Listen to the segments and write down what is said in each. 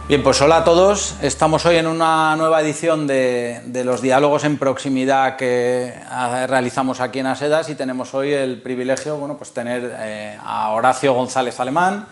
Bien, pues hola a todos. Estamos hoy en una nueva edición de los diálogos en proximidad que realizamos aquí en Asedas y tenemos hoy el privilegio, pues tener a Horacio González Alemán,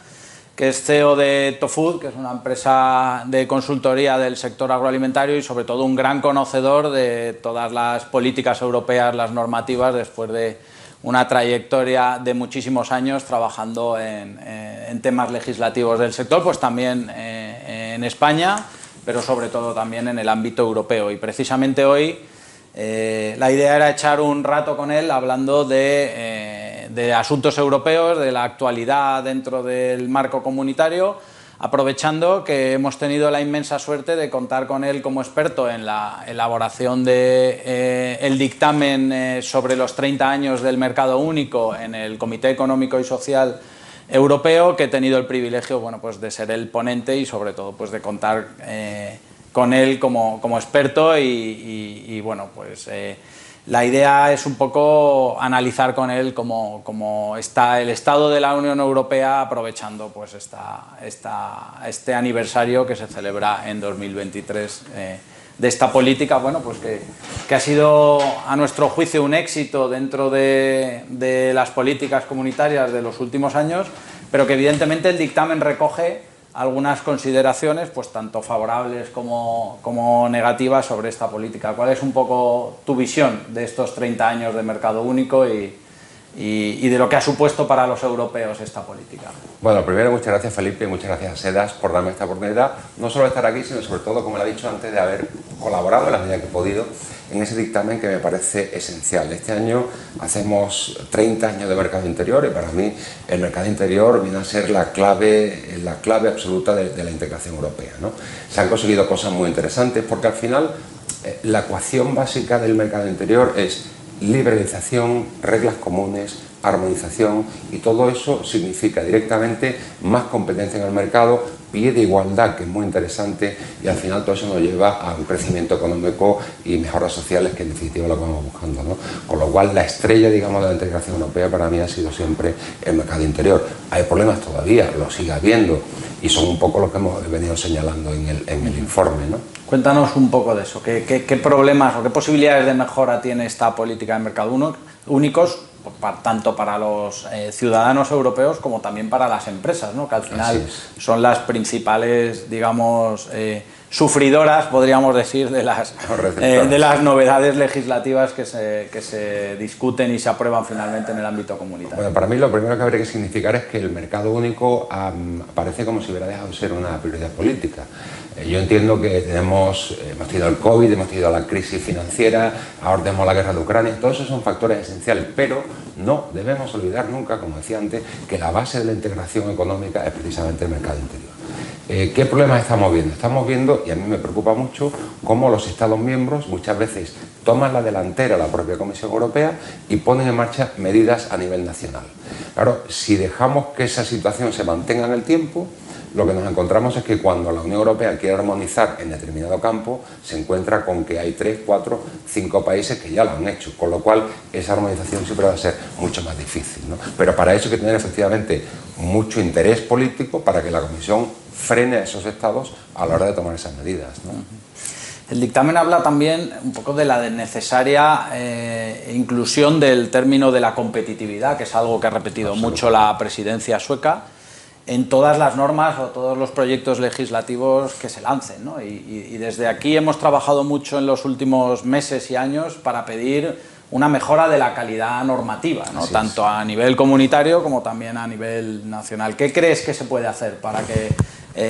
que es CEO de Tofood, que es una empresa de consultoría del sector agroalimentario y sobre todo un gran conocedor de todas las políticas europeas, las normativas, después de una trayectoria de muchísimos años trabajando en temas legislativos del sector, pues también en España, pero sobre todo también en el ámbito europeo. Y precisamente hoy la idea era echar un rato con él hablando de asuntos europeos, de la actualidad dentro del marco comunitario, aprovechando que hemos tenido la inmensa suerte de contar con él como experto en la elaboración del dictamen sobre los 30 años del mercado único en el Comité Económico y Social Europeo, que he tenido el privilegio pues de ser el ponente y sobre todo pues de contar con él como experto y la idea es un poco analizar con él cómo está el estado de la Unión Europea aprovechando pues este aniversario que se celebra en 2023 de esta política, que ha sido a nuestro juicio un éxito dentro de las políticas comunitarias de los últimos años, pero que evidentemente el dictamen recoge algunas consideraciones, pues tanto favorables como negativas sobre esta política. ¿Cuál es un poco tu visión de estos 30 años de mercado único y de lo que ha supuesto para los europeos esta política? Bueno, primero muchas gracias Felipe y muchas gracias a Sedas por darme esta oportunidad, no solo de estar aquí, sino sobre todo, como le he dicho antes, de haber colaborado en la medida que he podido en ese dictamen que me parece esencial. Este año hacemos 30 años de mercado interior y para mí el mercado interior viene a ser la clave absoluta de la integración europea, ¿no? Se han conseguido cosas muy interesantes porque al final la ecuación básica del mercado interior es liberalización, reglas comunes, armonización, y todo eso significa directamente más competencia en el mercado, pie de igualdad, que es muy interesante, y al final todo eso nos lleva a un crecimiento económico y mejoras sociales, que en definitiva es lo que vamos buscando, ¿no? Con lo cual la estrella, digamos, de la integración europea para mí ha sido siempre el mercado interior. Hay problemas todavía, lo sigue habiendo, y son un poco lo que hemos venido señalando en el informe, ¿no? Cuéntanos un poco de eso. ¿Qué problemas o qué posibilidades de mejora tiene esta política de mercado únicos, tanto para los ciudadanos europeos como también para las empresas, ¿no? Que al final son las principales, digamos, sufridoras, podríamos decir, de las novedades legislativas que se discuten y se aprueban finalmente en el ámbito comunitario? Bueno, para mí lo primero que habría que significar es que el mercado único parece como si hubiera dejado de ser una prioridad política. Yo entiendo que hemos tenido el COVID, hemos tenido la crisis financiera, ahora tenemos la guerra de Ucrania, todos esos son factores esenciales, pero no debemos olvidar nunca, como decía antes, que la base de la integración económica es precisamente el mercado interior. ¿Qué problemas estamos viendo? Estamos viendo, y a mí me preocupa mucho, cómo los Estados miembros muchas veces toman la delantera la propia Comisión Europea y ponen en marcha medidas a nivel nacional. Claro, si dejamos que esa situación se mantenga en el tiempo, lo que nos encontramos es que cuando la Unión Europea quiere armonizar en determinado campo, se encuentra con que hay 3, 4, 5 países que ya lo han hecho, con lo cual esa armonización siempre va a ser mucho más difícil, ¿no? Pero para eso hay que tener efectivamente mucho interés político para que la Comisión frene a esos estados a la hora de tomar esas medidas, ¿no? El dictamen habla también un poco de la necesaria inclusión del término de la competitividad, que es algo que ha repetido mucho la presidencia sueca, en todas las normas o todos los proyectos legislativos que se lancen, ¿no? Y desde aquí hemos trabajado mucho en los últimos meses y años para pedir una mejora de la calidad normativa, ¿no? Tanto a nivel comunitario como también a nivel nacional. ¿Qué crees que se puede hacer para que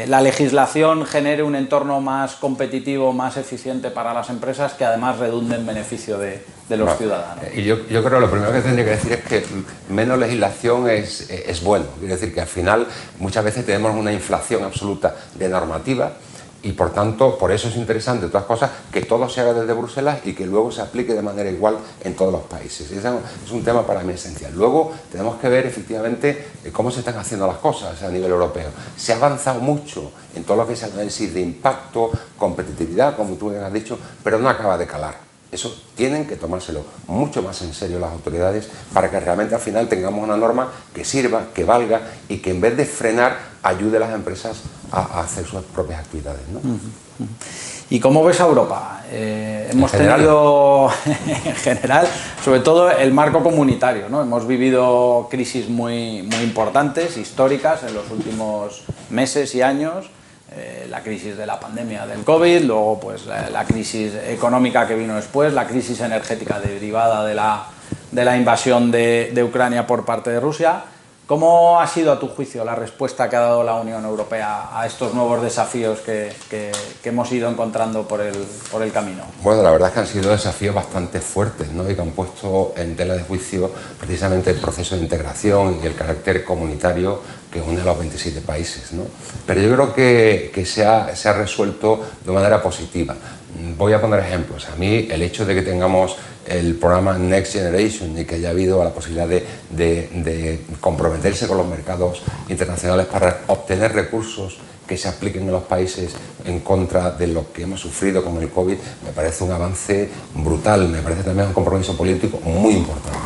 la legislación genere un entorno más competitivo, más eficiente para las empresas, que además redunde en beneficio de los ciudadanos? Y yo creo que lo primero que tendría que decir es que menos legislación es bueno. Quiero decir que al final muchas veces tenemos una inflación absoluta de normativa y por tanto, por eso es interesante, de todas cosas, que todo se haga desde Bruselas y que luego se aplique de manera igual en todos los países. Ese es un tema para mí esencial. Luego tenemos que ver efectivamente cómo se están haciendo las cosas a nivel europeo. Se ha avanzado mucho en todo lo que es el análisis de impacto, competitividad, como tú bien has dicho, pero no acaba de calar. Eso tienen que tomárselo mucho más en serio las autoridades para que realmente al final tengamos una norma que sirva, que valga y que en vez de frenar ayude a las empresas a hacer sus propias actividades, ¿no? ¿Y cómo ves a Europa? Hemos tenido, en general, sobre todo el marco comunitario, ¿no? Hemos vivido crisis muy importantes, históricas, en los últimos meses y años. La crisis de la pandemia del COVID, luego pues la crisis económica que vino después, la crisis energética derivada de la invasión de Ucrania por parte de Rusia. ¿Cómo ha sido, a tu juicio, la respuesta que ha dado la Unión Europea a estos nuevos desafíos que hemos ido encontrando por el camino? Bueno, la verdad es que han sido desafíos bastante fuertes, ¿no? Y que han puesto en tela de juicio precisamente el proceso de integración y el carácter comunitario que une a los 27 países, ¿no? Pero yo creo que se ha resuelto de manera positiva. Voy a poner ejemplos. A mí el hecho de que tengamos el programa Next Generation y que haya habido la posibilidad de comprometerse con los mercados internacionales para obtener recursos que se apliquen en los países en contra de lo que hemos sufrido con el COVID, me parece un avance brutal, me parece también un compromiso político muy importante.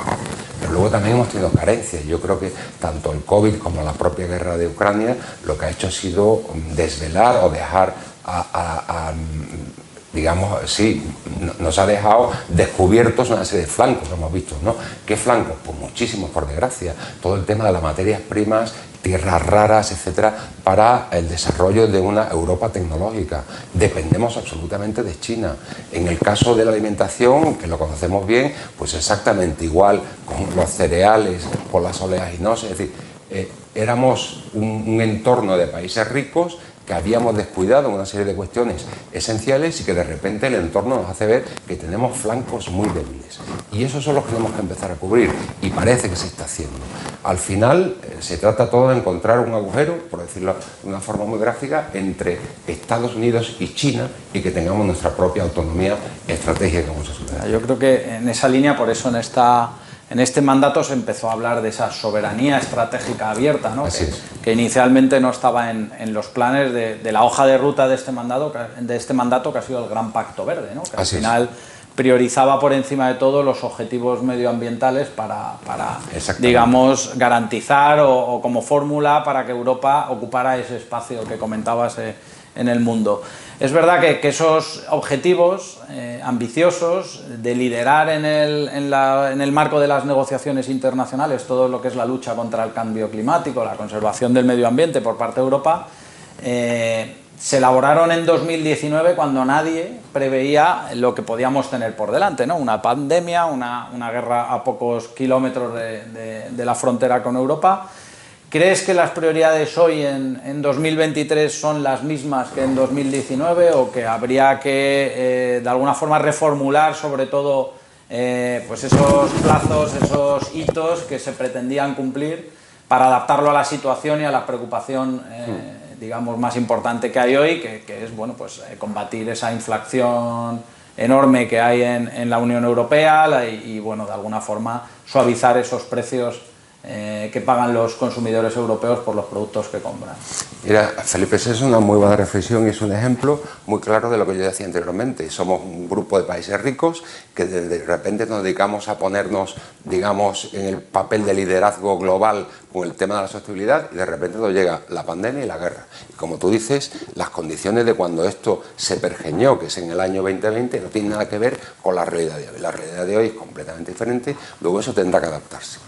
Pero luego también hemos tenido carencias. Yo creo que tanto el COVID como la propia guerra de Ucrania lo que ha hecho ha sido desvelar o dejar digamos, sí, nos ha dejado descubiertos una serie de flancos que hemos visto, ¿no? ¿Qué flancos? Pues muchísimos, por desgracia. Todo el tema de las materias primas, tierras raras, etcétera, para el desarrollo de una Europa tecnológica. Dependemos absolutamente de China. En el caso de la alimentación, que lo conocemos bien, pues exactamente igual con los cereales, con las oleaginosas, es decir, éramos un entorno de países ricos que habíamos descuidado en una serie de cuestiones esenciales y que de repente el entorno nos hace ver que tenemos flancos muy débiles. Y esos son los que tenemos que empezar a cubrir y parece que se está haciendo. Al final se trata todo de encontrar un agujero, por decirlo de una forma muy gráfica, entre Estados Unidos y China y que tengamos nuestra propia autonomía estratégica como sociedad. Yo creo que en esa línea, por eso en este mandato se empezó a hablar de esa soberanía estratégica abierta, ¿no? Que inicialmente no estaba en los planes de la hoja de ruta de este mandato, que ha sido el Gran Pacto Verde, ¿no? Que al final priorizaba por encima de todo los objetivos medioambientales para digamos, garantizar o como fórmula para que Europa ocupara ese espacio que comentabas en el mundo. Es verdad que esos objetivos ambiciosos de liderar en el marco de las negociaciones internacionales todo lo que es la lucha contra el cambio climático, la conservación del medio ambiente por parte de Europa, se elaboraron en 2019 cuando nadie preveía lo que podíamos tener por delante, ¿no? Una pandemia, una guerra a pocos kilómetros de la frontera con Europa. ¿Crees que las prioridades hoy en 2023 son las mismas que en 2019 o que habría que de alguna forma reformular sobre todo pues esos plazos, esos hitos que se pretendían cumplir para adaptarlo a la situación y a la preocupación digamos más importante que hay hoy, que es bueno, pues, combatir esa inflación enorme que hay en la Unión Europea y bueno, de alguna forma suavizar esos precios que pagan los consumidores europeos por los productos que compran? Mira, Felipe, esa es una muy buena reflexión y es un ejemplo muy claro de lo que yo decía anteriormente. Somos un grupo de países ricos que de repente nos dedicamos a ponernos, digamos, en el papel de liderazgo global con el tema de la sostenibilidad y de repente nos llega la pandemia y la guerra. Y como tú dices, las condiciones de cuando esto se pergeñó, que es en el año 2020, no tienen nada que ver con la realidad de hoy. La realidad de hoy es completamente diferente, luego eso tendrá que adaptarse.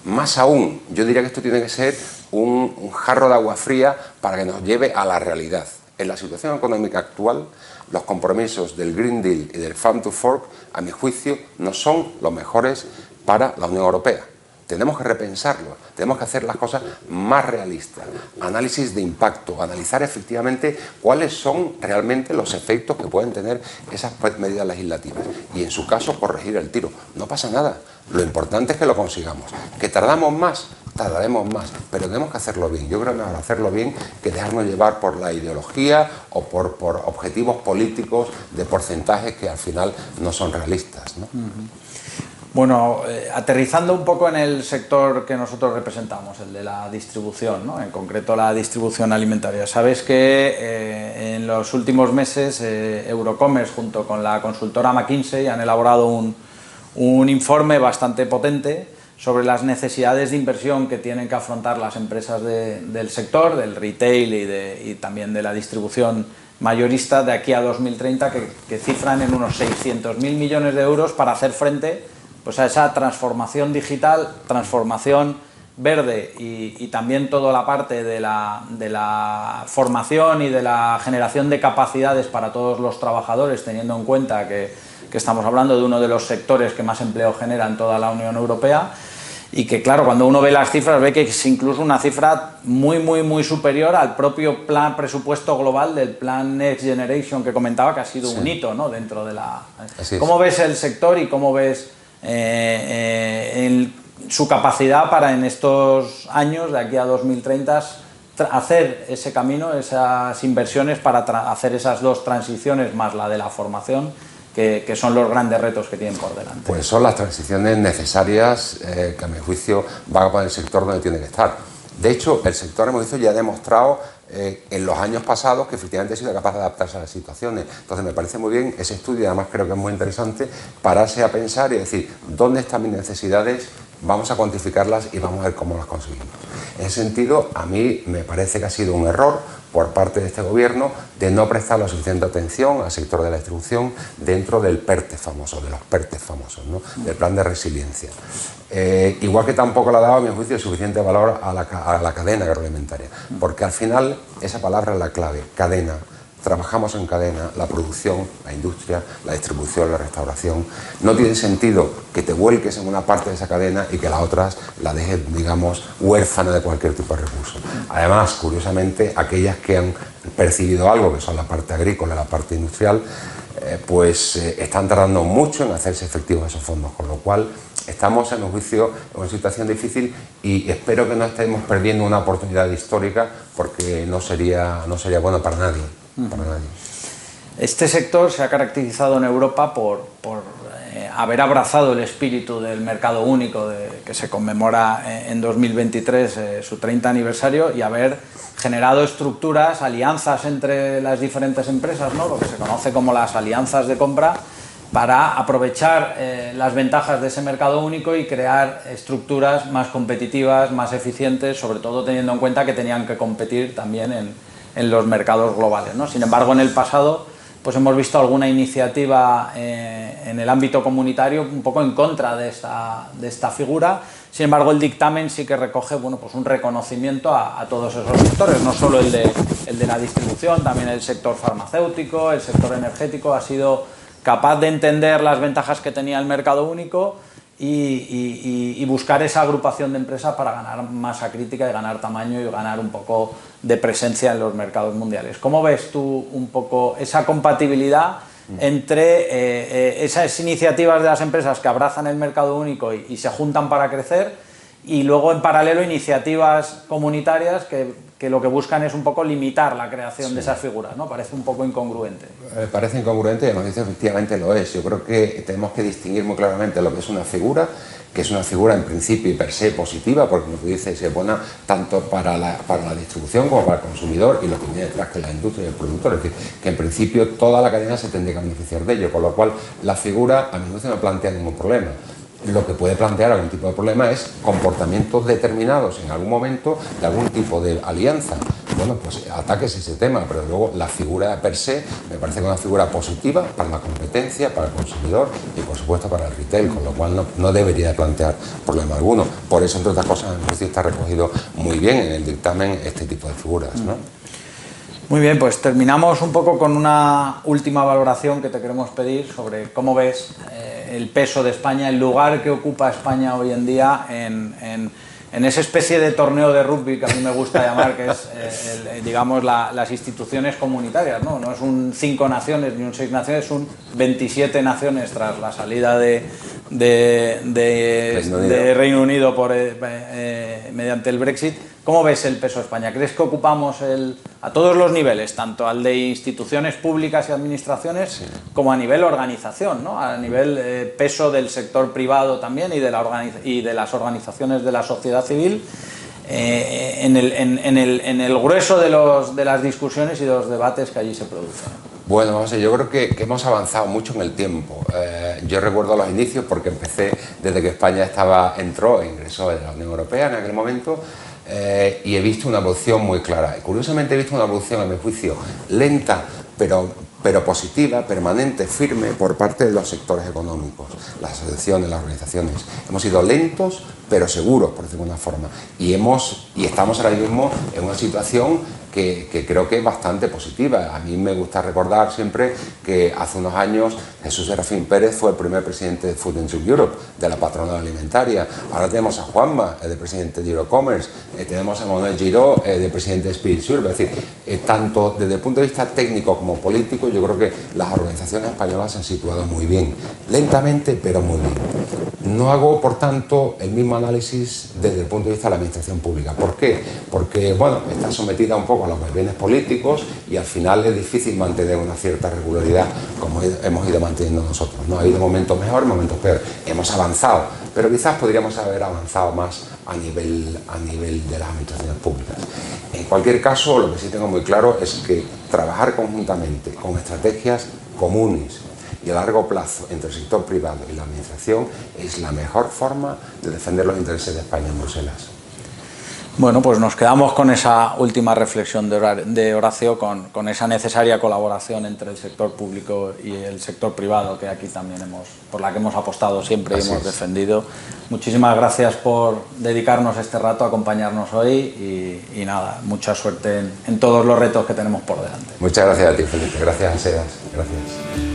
Más aún, yo diría que esto tiene que ser un jarro de agua fría para que nos lleve a la realidad. En la situación económica actual, los compromisos del Green Deal y del Farm to Fork, a mi juicio, no son los mejores para la Unión Europea. Tenemos que repensarlo, tenemos que hacer las cosas más realistas. Análisis de impacto, analizar efectivamente cuáles son realmente los efectos que pueden tener esas medidas legislativas. Y en su caso, corregir el tiro. No pasa nada. Lo importante es que lo consigamos. ¿Que tardamos más? Tardaremos más, pero tenemos que hacerlo bien. Yo creo que mejor hacerlo bien que dejarnos llevar por la ideología o por objetivos políticos de porcentajes que al final no son realistas, ¿no? Bueno, aterrizando un poco en el sector que nosotros representamos, el de la distribución, ¿no? En concreto la distribución alimentaria. Sabes que en los últimos meses Eurocommerce junto con la consultora McKinsey han elaborado un informe bastante potente sobre las necesidades de inversión que tienen que afrontar las empresas del sector, del retail y también de la distribución mayorista de aquí a 2030, que cifran en unos 600.000 millones de euros para hacer frente pues a esa transformación digital, transformación verde y también toda la parte de la formación y de la generación de capacidades para todos los trabajadores, teniendo en cuenta que estamos hablando de uno de los sectores que más empleo genera en toda la Unión Europea y que, claro, cuando uno ve las cifras ve que es incluso una cifra muy superior al propio plan presupuesto global del plan Next Generation que comentaba, que ha sido un hito, ¿no? Dentro de la... ¿Cómo ves el sector y cómo ves su capacidad para en estos años, de aquí a 2030, hacer ese camino, esas inversiones para hacer esas dos transiciones más la de la formación, que son los grandes retos que tienen por delante? Pues son las transiciones necesarias que a mi juicio van a poner el sector donde tiene que estar. De hecho, el sector, hemos visto, ya ha demostrado en los años pasados que efectivamente ha sido capaz de adaptarse a las situaciones. Entonces me parece muy bien ese estudio, además creo que es muy interesante pararse a pensar y decir ¿dónde están mis necesidades? Vamos a cuantificarlas y vamos a ver cómo las conseguimos. En ese sentido, a mí me parece que ha sido un error por parte de este gobierno de no prestar la suficiente atención al sector de la distribución dentro del PERTE famoso, de los PERTE famosos, ¿no? Del plan de resiliencia. Igual que tampoco le ha dado, a mi juicio, suficiente valor a la cadena agroalimentaria, porque al final esa palabra es la clave, cadena. Trabajamos en cadena, la producción, la industria, la distribución, la restauración. No tiene sentido que te vuelques en una parte de esa cadena y que las otras la dejes, digamos, huérfana de cualquier tipo de recurso. Además, curiosamente, aquellas que han percibido algo, que son la parte agrícola, la parte industrial, están tardando mucho en hacerse efectivos esos fondos, con lo cual estamos, en un juicio, en una situación difícil y espero que no estemos perdiendo una oportunidad histórica porque no sería bueno para nadie. Este sector se ha caracterizado en Europa por haber abrazado el espíritu del mercado único que se conmemora en 2023 su 30 aniversario y haber generado estructuras, alianzas entre las diferentes empresas, ¿no? Lo que se conoce como las alianzas de compra, para aprovechar las ventajas de ese mercado único y crear estructuras más competitivas, más eficientes, sobre todo teniendo en cuenta que tenían que competir también en los mercados globales, ¿no? Sin embargo, en el pasado pues hemos visto alguna iniciativa en el ámbito comunitario un poco en contra de esta figura. Sin embargo, el dictamen sí que recoge, bueno, pues un reconocimiento a todos esos sectores, no solo el de la distribución, también el sector farmacéutico, el sector energético ha sido capaz de entender las ventajas que tenía el mercado único y buscar esa agrupación de empresas para ganar masa crítica y ganar tamaño y ganar un poco de presencia en los mercados mundiales. ¿Cómo ves tú un poco esa compatibilidad entre esas iniciativas de las empresas que abrazan el mercado único y se juntan para crecer y luego en paralelo iniciativas comunitarias que lo que buscan es un poco limitar la creación de esas figuras, ¿no? Parece un poco incongruente. Parece incongruente y además efectivamente lo es. Yo creo que tenemos que distinguir muy claramente lo que es una figura, que es una figura en principio y per se positiva, porque como tú dices, es buena tanto para la distribución como para el consumidor y lo que viene detrás, que es la industria y el productor. Es decir, que en principio toda la cadena se tendría que beneficiar de ello, con lo cual la figura a mi juicio no plantea ningún problema. Lo que puede plantear algún tipo de problema es comportamientos determinados en algún momento de algún tipo de alianza. Bueno, pues ataques ese tema, pero luego la figura per se me parece que es una figura positiva para la competencia, para el consumidor y por supuesto para el retail, con lo cual no debería plantear problema alguno. Por eso, entre otras cosas, en el está recogido muy bien en el dictamen este tipo de figuras, ¿no? Muy bien, pues terminamos un poco con una última valoración que te queremos pedir sobre cómo ves el peso de España, el lugar que ocupa España hoy en día en esa especie de torneo de rugby que a mí me gusta llamar, que es, digamos, las instituciones comunitarias, ¿no? No es un 5 naciones ni un 6 naciones, es un 27 naciones tras la salida de Reino Unido mediante el Brexit. ¿Cómo ves el peso de España? ¿Crees que ocupamos a todos los niveles, tanto al de instituciones públicas y administraciones, sí, como a nivel organización, ¿no? A nivel peso del sector privado también y de las organizaciones de la sociedad civil, en el grueso de las discusiones y de los debates que allí se producen? Bueno, yo creo que hemos avanzado mucho en el tiempo. Yo recuerdo los inicios porque empecé desde que España ingresó en la Unión Europea en aquel momento, y he visto una evolución muy clara. Curiosamente he visto una evolución, a mi juicio, lenta, pero positiva, permanente, firme por parte de los sectores económicos, las asociaciones, las organizaciones. Hemos sido lentos, pero seguros, por decirlo de alguna forma. Y estamos ahora mismo en una situación que creo que es bastante positiva. A mí me gusta recordar siempre que hace unos años Jesús Serafín Pérez fue el primer presidente de Food and Drug Europe, de la patronal alimentaria. Ahora tenemos a Juanma, de presidente de Eurocommerce, tenemos a Manuel Giró, de presidente de Spirit Survey. Es decir, tanto desde el punto de vista técnico como político, yo creo que las organizaciones españolas se han situado muy bien, lentamente, pero muy bien. No hago, por tanto, el mismo análisis desde el punto de vista de la administración pública. ¿Por qué? Porque, bueno, está sometida un poco a los vaivenes políticos y al final es difícil mantener una cierta regularidad como hemos ido manteniendo nosotros, ¿no? Ha habido momentos mejores, momentos peores. Hemos avanzado, pero quizás podríamos haber avanzado más a nivel de las administraciones públicas. En cualquier caso, lo que sí tengo muy claro es que trabajar conjuntamente con estrategias comunes y a largo plazo entre el sector privado y la administración es la mejor forma de defender los intereses de España en Bruselas. Bueno, pues nos quedamos con esa última reflexión de Horacio, con esa necesaria colaboración entre el sector público y el sector privado, que aquí también por la que hemos apostado siempre y hemos defendido. Muchísimas gracias por dedicarnos este rato, acompañarnos hoy y nada, mucha suerte en todos los retos que tenemos por delante. Muchas gracias a ti, Felipe. Gracias a SEDAS. Gracias.